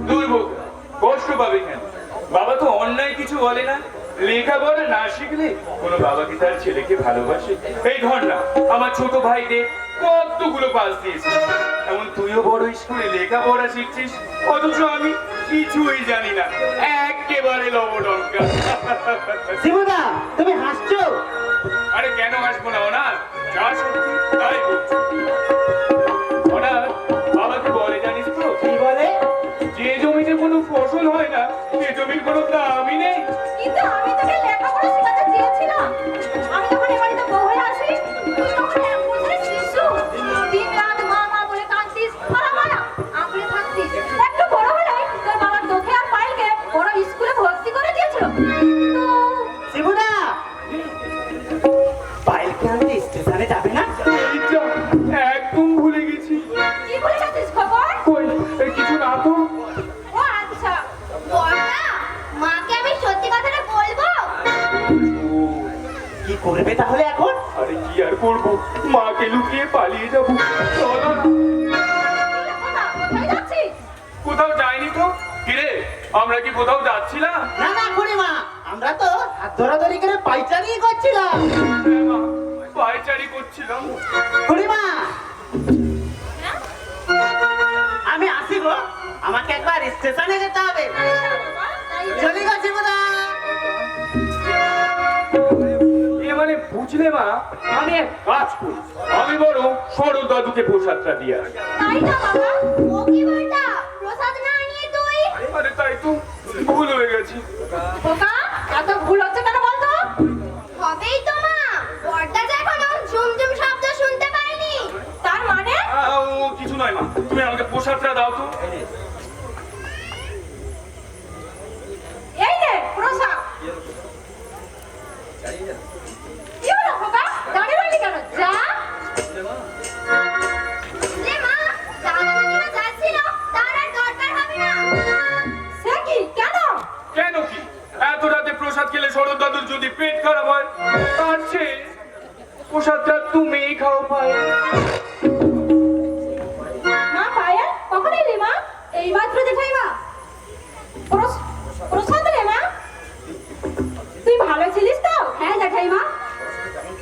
দুর্ভোগ কষ্ট পাবে কেন? বাবা তো অন্যায় কিছু বলে না। লেখাপড়া না শিখলে কোনো বাবা কি তার ছেলেকে ভালোবাসে? এই ধর না, আমার ছোট ভাইদের কতগুলো পাস দিয়েছে, এমন তুইও বড় স্কুলে লেখাপড়া শিখছিস, অথচ আমি কিছুই জানি না, একেবারে লবডঙ্কা। শিবুদা, তুমি হাসছো? আরে কেন হাসবো না অনাথ, যা সত্যি তাই বলছি। অনাথ, বাবাকে বলে জানিস তো? কি বলে? যে জমিতে কোনো ফসল হয় না সে জমির কোনো দামই নেই। কিন্তু আমি তোকে লেখাপড়া শেখাতে চেয়েছিলাম। আমি যখন এ বাড়িতে বউ হয়ে আসি, তুই তখন 1 বছরের শিশু। দিন রাত মা মা বলে কাঁদতিস, আর আমার আঁকড়ে থাকতিস। একটু বড় হলে তোর বাবার চোখে আর পাইলকে বড় স্কুলে ভর্তি করে দিয়েছিল। তো শিবুদা, পায়েলকে আনতে স্টেশনে যাবে না? এই যা, একদম ভুলে গেছি। কি বলে যাচ্ছিস খবর? কই, কিছু না তো। ও আচ্ছা, বড়া মাকে আমি সত্যি কথাটা বলবো। কি করবে তাহলে এখন? আরে কি আর করবো, মাকে লুকিয়ে পালিয়ে যাবো। চলো না। কোথায় যাচ্ছিস? কোথাও যাইনি তো। কিরে, আমরা কি কোথাও যাচ্ছিলাম? না না খুড়িমা, আমরা তো হাত ধরাধরি করে পাইচারি করছিলাম। হ্যাঁ মা, পায়চারি করছিলাম। খুড়িমা, আমি আসি গো, আমাকে একবার স্টেশনে যেতে হবে। চলে গো শিবুদা। এ মানে বুঝলে মা, আমি এক কাজ করি, আমি বড় সরল দাদুকে প্রসাদটা দিয়ে আসি। তাই না বাবা, ও কি বলতা? প্রসাদ না নিয়ে তুই? আরে তাই তো, ভুল হয়ে গেছি। বোকা, এত ভুল হচ্ছে কেন বলতো? হবেই তো মা, বড়টা যে এখনো ঝুমঝুম শব্দ শুনতে পায়নি। তার মানে? ও কিছু নয় মা, তুমি আমাকে প্রসাদটা দাও তো। এই নে প্রসাদ। কি হলো বোকা? দাঁড়িয়ে রইলি কেন? যা। লে মা, দাদা কাকিমা যাচ্ছিল, তার আর দরকার হবে না। সে কি? কেন? কেন কি? এত রাতে প্রসাদ খেলে সরল দাদুর যদি পেট খারাপ হয়, তার চেয়ে প্রসাদটা তুমিই খাও পায়। মা পায়েল, কখন এলি মা? এই মাত্র দেখাই মা। প্রসাদ রে মা। তুই ভালো ছিলিস তো? হ্যাঁ দেখাই মা।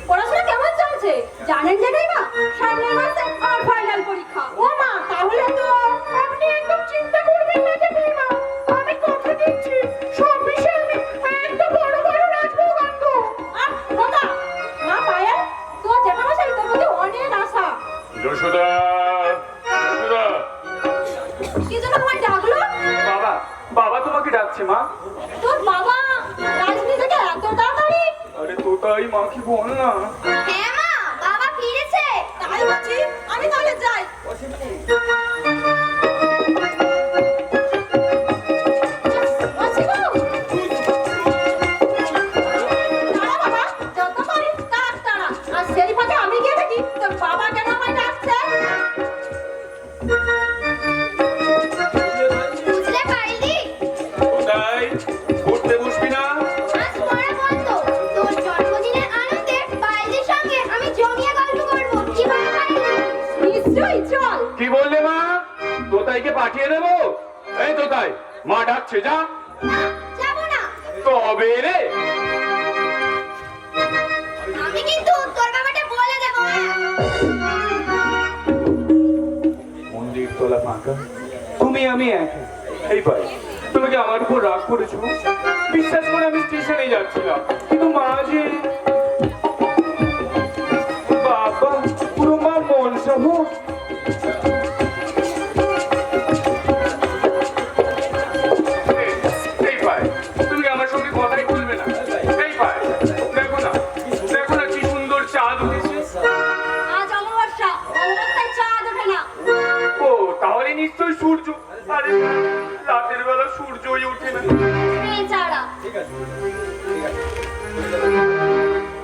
পড়াশোনা কেমন চলছে জানেন দেখাই মা? সামনের মাসে আর ফাইনাল পরীক্ষা। ও মা, তাহলে তো আপনি একদম চিন্তা করবেন না দেখাই মা। আমি কথা দিচ্ছি, সব বিষয়ে আমি একদম বড় বড় রাজভোগ আনবো। আর কথা, মা পায়েল, তোর জেঠামশাই তোর প্রতি অনেক আশা। যশোদা, যশোদা। কি জন্য তোমায় ডাকলো? বাবা, বাবা তোমাকে ডাকছে মা। তোর বাবা রাজনীতি থেকে এত তাড়াতাড়ি? আরে তো তাই মাকে বল না। হ্যাঁ মা, বাবা ফিরেছে। তাই বলছি, আমি তাহলে যাই। বলছি গো। তাড়া বাবা, যত পারিস কাজ তাড়া। আর সেই ফাঁকে আমি গিয়ে দেখি তোর বাবা কেন আমায় ডাকছে। বুঝলে পাইলি? তাই পড়তে বসবি না? আজ পড়া বন্ধ। তোর জন্মদিনের আনন্দে পাইলির সঙ্গে আমি জমিয়ে গল্প করবো। কি বলে পাইলি? নিশ্চয়ই, চল। কি বললে মা? তোতাইকে পাঠিয়ে দেবো? এই তোতাই, মা ডাকছে, যা। না, যাবো না। তবে রে, আমি কিন্তু তোর বাবাটা বলে দেবো। মন্দির তোলা ফাঁকা, তুমি আমি এক। এই পাই, তুমি কি আমার উপর রাগ করেছো? বিশ্বাস করে আমি স্টেশনে যাচ্ছিলাম, কিন্তু মা যে বাবা, পুরো মা মনসা হোক। এই পাই, তুমি আমার সঙ্গে কথাই বলবে না? এই পাই, দেখো না, দেখো না কি সুন্দর চাঁদ উঠেছে। আজ অমাবস্যা, অমাবস্যায় চাঁদ ওঠে না। ও তাহলে নিশ্চয়ই সূর্য। আরে রাতের বেলা সূর্যই ওঠে না। বেচারা।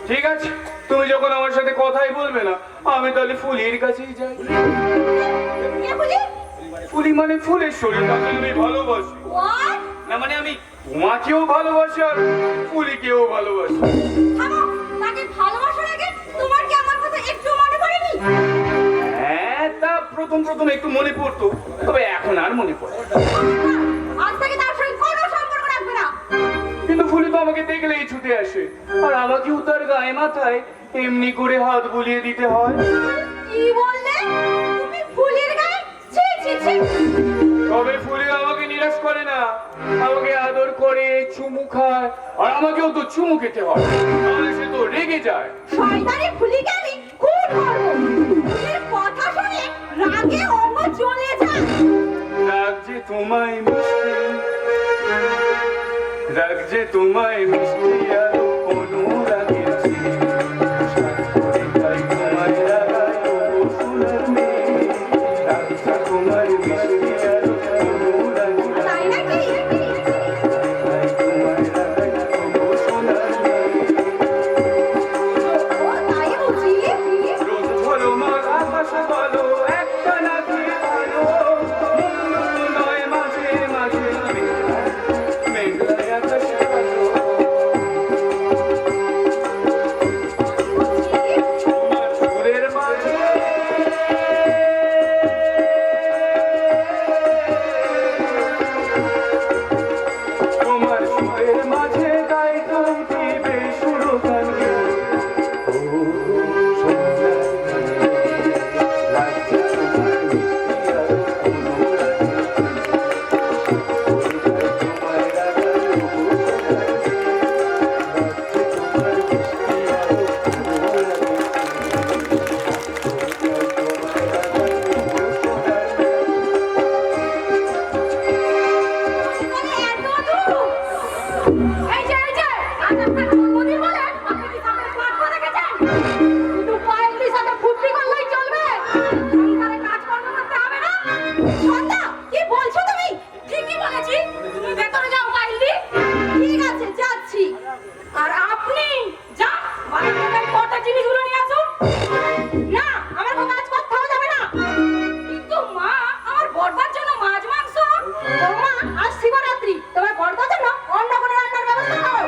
ঠিক আছে, তুমি যখন আমার সাথে কথাই বলবে না, আমি তাহলে ফুলির কাছেই যাই। কে বলি? ফুলি মানে ফুলের শরীর, তাকে আমি ভালোবাসি। What? না মানে আমি তোমাকেও ভালোবাসি আর ফুলিকেও ভালোবাসি। থামো, তাকে ভালোবাসার আগে তোমার কি আমার কথা একটু মনে পড়েনি? হ্যাঁ তা প্রথম প্রথম একটু মনে পড়তো, তবে এখন আর মনে পড়ে না। আজ থেকে তার সঙ্গে কোনো সম্পর্ক রাখবে না। কিন্তু ফুলি তো আমাকে দেখলেই ছুটে আসে, আর আমাকেও তার গায়ে মাথায় এমনি করে হাত বুলিয়ে দিতে হয়। কি বললে? তুমি ফুলের গায়ে? ছি ছি ছি। তবে ফুলি আমাকে নিরাশ করে না, আমাকে আদর করে চুমু খায়, আর আমাকেও তো চুমু খেতে হয়, তাহলে সে তো রেগে যায়। শয়তানি ফুলিকে আমি খুন করবো। ফুলের কথা শুনে রাগে অঙ্গ জ্বলে যায়। লাগছে তোমায় মিষ্টি, লাগছে তোমায় মিষ্টি আর অনুরাগের ছিরি। সাত করে তাই তোমায় লাগাই ও সোনার মেয়ে, লাগছে তোমায় মিষ্টি আর অনুরাগের তাই নাকি? তাই তোমায় লাগাই ও সোনার মেয়ে। ও তাই বুঝি? রোদ বলো মাঘ আকাশ বলো একটা নাকি ভালো, মন্দ নয় মাঝে মাঝে মেঘলায় আকাশ ভালো। তোমার সুরের মাঝে তোমার সুরের মাঝে গাই তো দিবে সুরগান। মানে এত দূর? এই যে, আজ আপনার জন্মদিন বলে আপনি কি সামনে পাঠ করে রেখেছেন? শুধু কয়েকটির সাথে ফুর্তি করলেই চলবে? সংসারে কাজকর্ম করতে হবে না? সন্ধ্যা, কি বলছো তুমি? ঠিকই বলেছি। তুমি ভেতরে যাও কাইন্ডলি। ঠিক আছে, যাচ্ছি। আর আপনি যান, বাড়ি থেকে কটা জিনিসগুলো নিয়ে আসুন। না, আমার কোনো কাজ করতে হবে যাবে না। কিন্তু মা, আমার বড়দার জন্য মাছ মাংস। বৌমা, আজ শিবরাত্রি, তোমার বড়দার জন্য অন্য কোনো রান্নার ব্যবস্থা করো।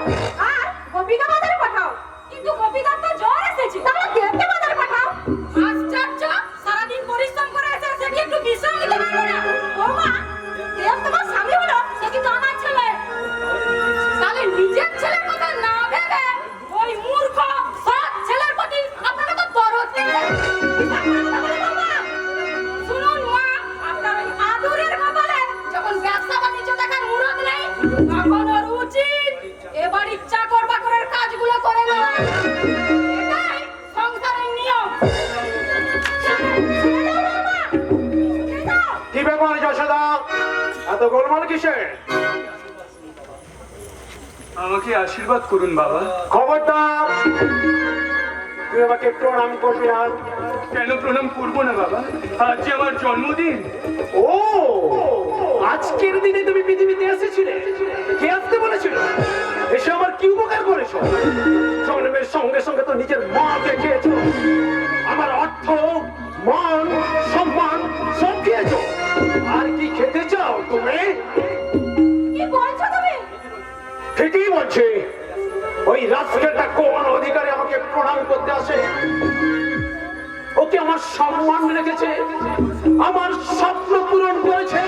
আর গোপিকা বাজারে পাঠাও। কিন্তু গোপিকার তো জ্বর এসেছে, তাহলে দেবকে বাজারে পাঠাও। আশ্চর্য, সারাদিন পরিশ্রম করে এসে সে কি একটু বিশ্রাম নিতে পারবে না? বৌমা, দেব তোমার স্বামী হলো, সে কিন্তু আমার ছেলে। তাহলে নিজের ছেলের কথা না ভেবে ওই মূর্খ সৎ ছেলের প্রতি আপনারা তো দরদ নেই। শুনুন মা, আপনার ওই আদুরের কপালে যখন ব্যবসা বাণিজ্য দেখার মুরত নেই, তখন ওর উচিত এবার ইচ্ছা করবা করে কাজগুলো করে নেওয়া। এটাই সংসারের নিয়ম। শুনে যাও বাবা, শুনে যাও। কি ব্যাপার যশোদা, এত গোলমাল কিসের? আমাকে আশীর্বাদ করুন বাবা। খবরদার, তুই আমাকে প্রণাম করবি না। কেন প্রণাম করবো না বাবা? আজ যে আমার জন্মদিন। ও, আজকের দিনে তুমি পৃথিবীতে এসেছিলে? কে আসতে বলেছিল? এসে আমার কি উপকার করেছো? জন্মের সঙ্গে সঙ্গে তো নিজের মাকে খেয়েছো, আমার অর্থ, মান, সম্মান সব খেয়েছো। আর কি খেতে চাও তুমি? কি বলছো তুমি? ঠিকই বলছি। ওই রাজকেলটা কোন অধিকারে আমাকে প্রণাম করতে আসে? ওকে আমার সম্মান রেখেছে, আমার স্বপ্ন পূরণ করেছে।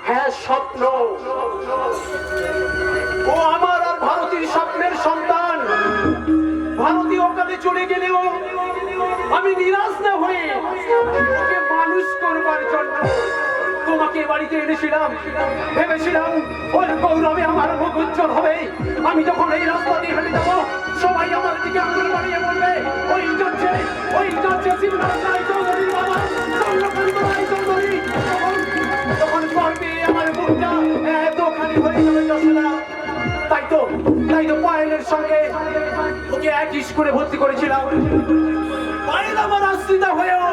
হ্যাঁ, স্বপ্ন। ও আমার আর ভারতীর স্বপ্নের সন্তান। ভারতী ওখানে চলে গেলেও আমি নিরাশ না হয়ে ওকে মানুষ করবার জন্য তোমাকে বাড়িতে এনেছিলাম। ভেবেছিলাম ওর গৌরবে আমার মুখ উজ্জ্বল হবে। আমি যখন এই রাস্তা দিয়ে হেঁটে যাবো, সবাই আমার দিকে আঙুল বাড়িয়ে বলবে, ওই যাচ্ছে শিবনাথ রায় চৌধুরীর বাবা চন্দ্রকান্ত রায় চৌধুরী। তখন গর্বে আমার বুকটা এতখানি হয়ে যাবে যশোদা। তাই তো পায়েলের সঙ্গে ওকে এক স্কুলে ভর্তি করেছিলাম। পায়েল আমার আশ্রিতা হয়েও